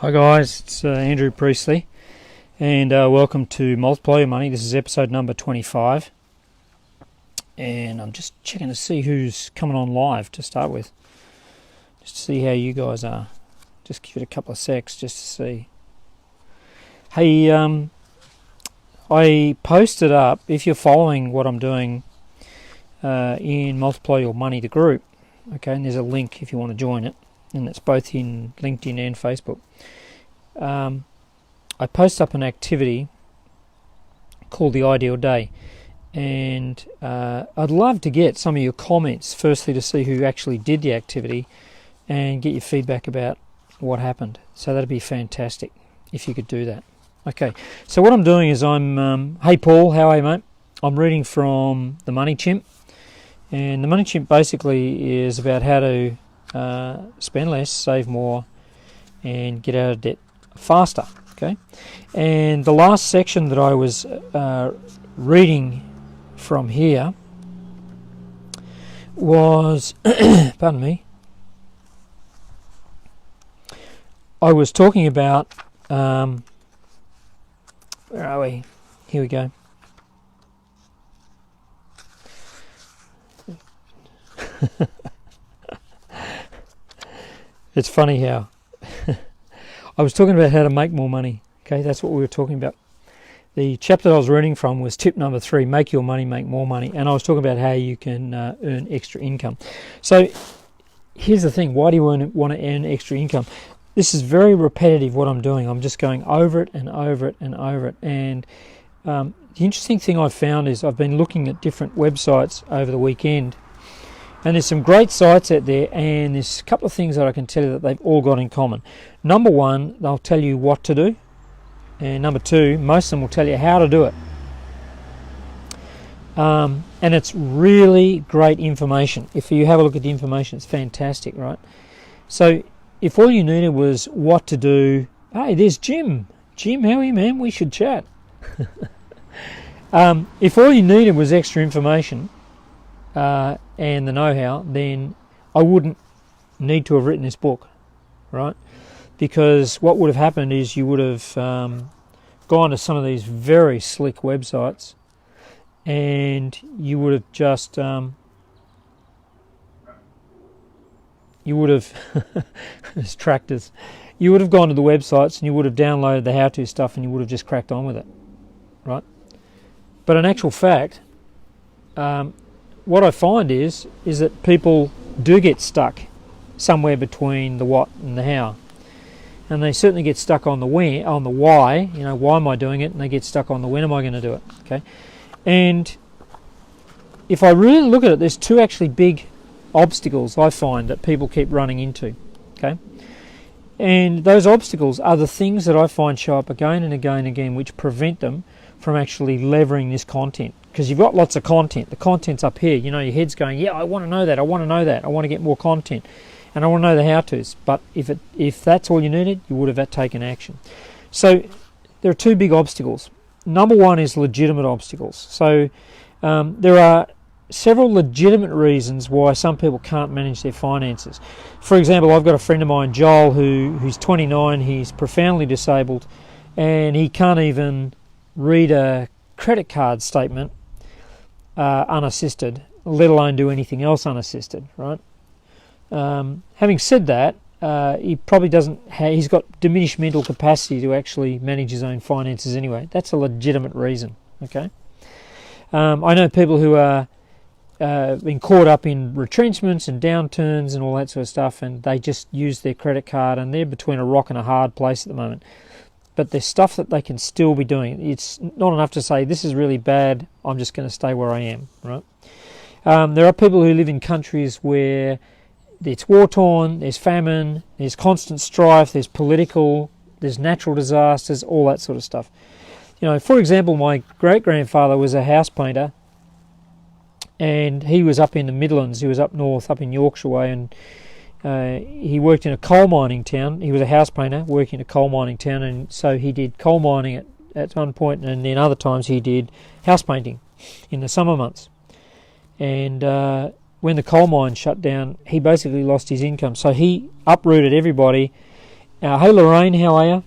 Hi guys, it's Andrew Priestley, and welcome to Multiply Your Money. This is episode number 25, and I'm just checking to see who's coming on live to start with, just to see how you guys are. Just give it a couple of secs just to see. Hey, I posted up, if you're following what I'm doing in Multiply Your Money, the group, okay, and there's a link if you want to join it, and it's both in LinkedIn and Facebook. I post up an activity called the Ideal Day, and I'd love to get some of your comments, firstly to see who actually did the activity and get your feedback about what happened. So that'd be fantastic if you could do that. Okay, so what I'm doing is hey Paul, how are you, mate? I'm reading from the Money Chimp, and the Money Chimp basically is about how to spend less, save more, and get out of debt faster. Okay, and the last section that I was reading from here was pardon me, I was talking about where are we? Here we go. It's funny how I was talking about how to make more money. Okay, that's what we were talking about. The chapter I was reading from was tip number 3, make your money, make more money. And I was talking about how you can earn extra income. So here's the thing, why do you want to earn extra income? This is very repetitive what I'm doing. I'm just going over it and over it and over it. And the interesting thing I've found is I've been looking at different websites over the weekend, and there's some great sites out there, and there's a couple of things that I can tell you that they've all got in common. Number one, they'll tell you what to do. And number two, most of them will tell you how to do it. And it's really great information. If you have a look at the information, it's fantastic, right? So if all you needed was what to do, hey, there's Jim. Jim, how are you, man? We should chat. If all you needed was extra information, and the know-how, then I wouldn't need to have written this book, right? Because what would have happened is you would have gone to some of these very slick websites, and you would have just there's tractors. You would have gone to the websites and you would have downloaded the how-to stuff, and you would have just cracked on with it, right? But in actual fact, what I find is that people do get stuck somewhere between the what and the how, and they certainly get stuck on the when, on the why. You know, why am I doing it? And they get stuck on the when am I going to do it? Okay, and if I really look at it, there's two actually big obstacles I find that people keep running into. Okay, and those obstacles are the things that I find show up again and again and again, which prevent them from actually leveraging this content. Because you've got lots of content. The content's up here. You know, your head's going, yeah, I want to know that. I want to know that. I want to get more content. And I want to know the how-tos. But if that's all you needed, you would have taken action. So there are two big obstacles. Number one is legitimate obstacles. So there are several legitimate reasons why some people can't manage their finances. For example, I've got a friend of mine, Joel, who's 29. He's profoundly disabled, and he can't even read a credit card statement unassisted, let alone do anything else unassisted, right? Having said that, he probably doesn't he's got diminished mental capacity to actually manage his own finances anyway. That's a legitimate reason, okay? I know people who are been caught up in retrenchments and downturns and all that sort of stuff, and they just use their credit card, and they're between a rock and a hard place at the moment. But there's stuff that they can still be doing. It's not enough to say, this is really bad, I'm just going to stay where I am, right? There are people who live in countries where it's war-torn, there's famine, there's constant strife, there's political, there's natural disasters, all that sort of stuff. You know, for example, my great-grandfather was a house painter, and he was up in the Midlands, he was up north, up in Yorkshire way, and he worked in a coal mining town. He was a house painter working in a coal mining town, and so he did coal mining at one point, and then other times he did house painting in the summer months. And when the coal mine shut down, he basically lost his income. So he uprooted everybody Hey Lorraine, how are you?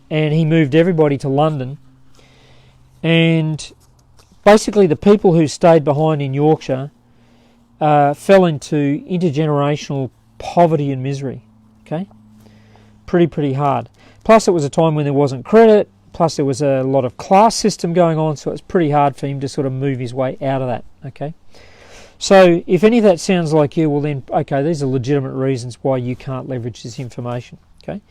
And he moved everybody to London. And basically the people who stayed behind in Yorkshire fell into intergenerational poverty and misery. Okay? Pretty hard. Plus it was a time when there wasn't credit, plus there was a lot of class system going on, so it's pretty hard for him to sort of move his way out of that. Okay? So if any of that sounds like you, well then, okay, these are legitimate reasons why you can't leverage this information. Okay.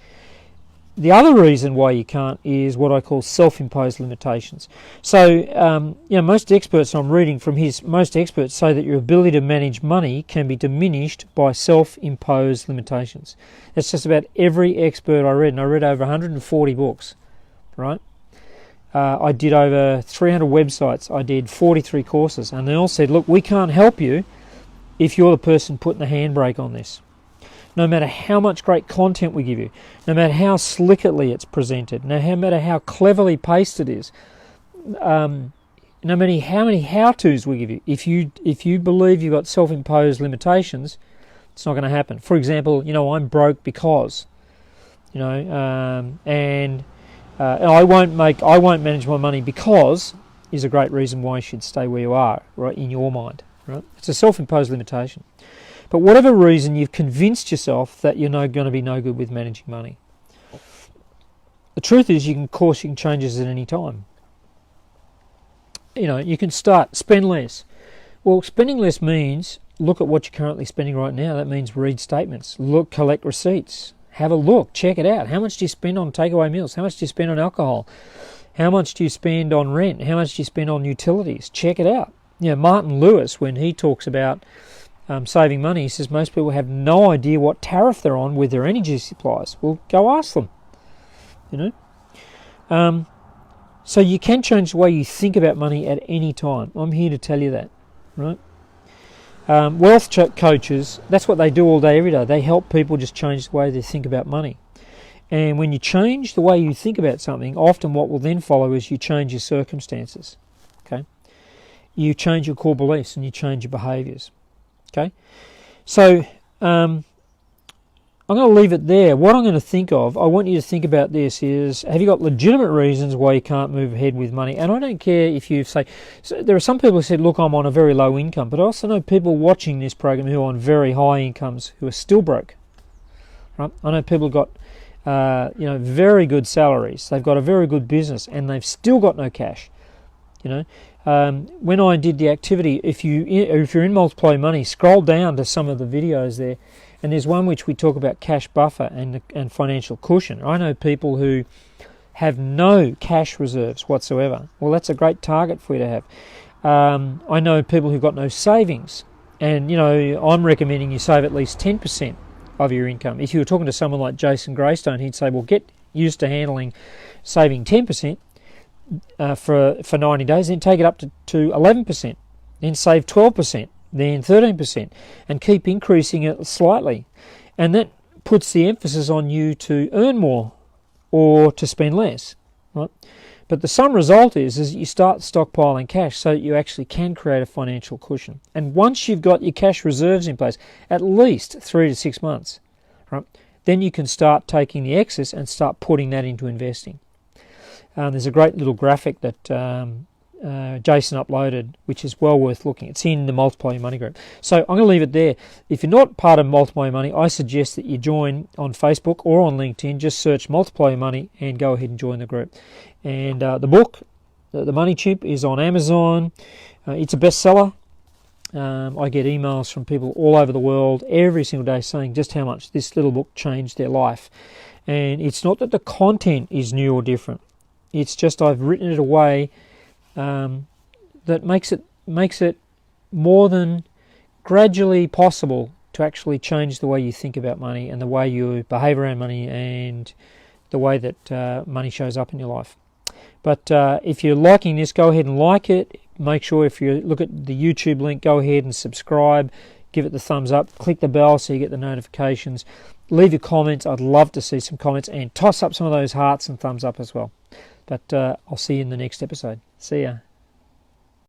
The other reason why you can't is what I call self-imposed limitations. So, most experts I'm reading from most experts say that your ability to manage money can be diminished by self-imposed limitations. That's just about every expert I read, and I read over 140 books, right? I did over 300 websites. I did 43 courses, and they all said, look, we can't help you if you're the person putting the handbrake on this. No matter how much great content we give you, no matter how slickly it's presented, no matter how cleverly paced it is, no matter how many how-tos we give you, if you believe you've got self-imposed limitations, it's not going to happen. For example, I'm broke because, and I won't manage my money because is a great reason why you should stay where you are, right, in your mind. Right? It's a self-imposed limitation. But whatever reason, you've convinced yourself that you're going to be no good with managing money. The truth is, you can change this at any time. You can spend less. Well, spending less means look at what you're currently spending right now. That means read statements, collect receipts, have a look, check it out. How much do you spend on takeaway meals? How much do you spend on alcohol? How much do you spend on rent? How much do you spend on utilities? Check it out. Martin Lewis, when he talks about saving money, he says most people have no idea what tariff they're on with their energy supplies. Well, go ask them. So you can change the way you think about money at any time. I'm here to tell you that, right? Wealth coaches, that's what they do all day, every day. They help people just change the way they think about money. And when you change the way you think about something, often what will then follow is you change your circumstances. Okay? You change your core beliefs and you change your behaviours. Okay, so I'm going to leave it there. What I'm going to think of, I want you to think about this is, have you got legitimate reasons why you can't move ahead with money? And I don't care if you say, so there are some people who said, look, I'm on a very low income, but I also know people watching this program who are on very high incomes who are still broke. Right? I know people who've got, very good salaries. They've got a very good business and they've still got no cash. When I did the activity, if you're in Multiply Money, scroll down to some of the videos there, and there's one which we talk about cash buffer and financial cushion. I know people who have no cash reserves whatsoever. Well, that's a great target for you to have. I know people who've got no savings, and I'm recommending you save at least 10% of your income. If you were talking to someone like Jason Greystone, he'd say, well, get used to saving 10%. For 90 days, then take it up to 11%, then save 12%, then 13%, and keep increasing it slightly. And that puts the emphasis on you to earn more or to spend less. Right? But the sum result is you start stockpiling cash so that you actually can create a financial cushion. And once you've got your cash reserves in place, at least 3 to 6 months, right, then you can start taking the excess and start putting that into investing. There's a great little graphic that Jason uploaded, which is well worth looking. It's in the Multiply Your Money group. So I'm going to leave it there. If you're not part of Multiply Your Money, I suggest that you join on Facebook or on LinkedIn. Just search Multiply Your Money and go ahead and join the group. And the book, The Money Chimp, is on Amazon. It's a bestseller. I get emails from people all over the world every single day saying just how much this little book changed their life. And it's not that the content is new or different. It's just I've written it a way that makes it more than gradually possible to actually change the way you think about money and the way you behave around money and the way that money shows up in your life. But if you're liking this, go ahead and like it. Make sure if you look at the YouTube link, go ahead and subscribe. Give it the thumbs up. Click the bell so you get the notifications. Leave your comments. I'd love to see some comments, and toss up some of those hearts and thumbs up as well. But I'll see you in the next episode. See ya.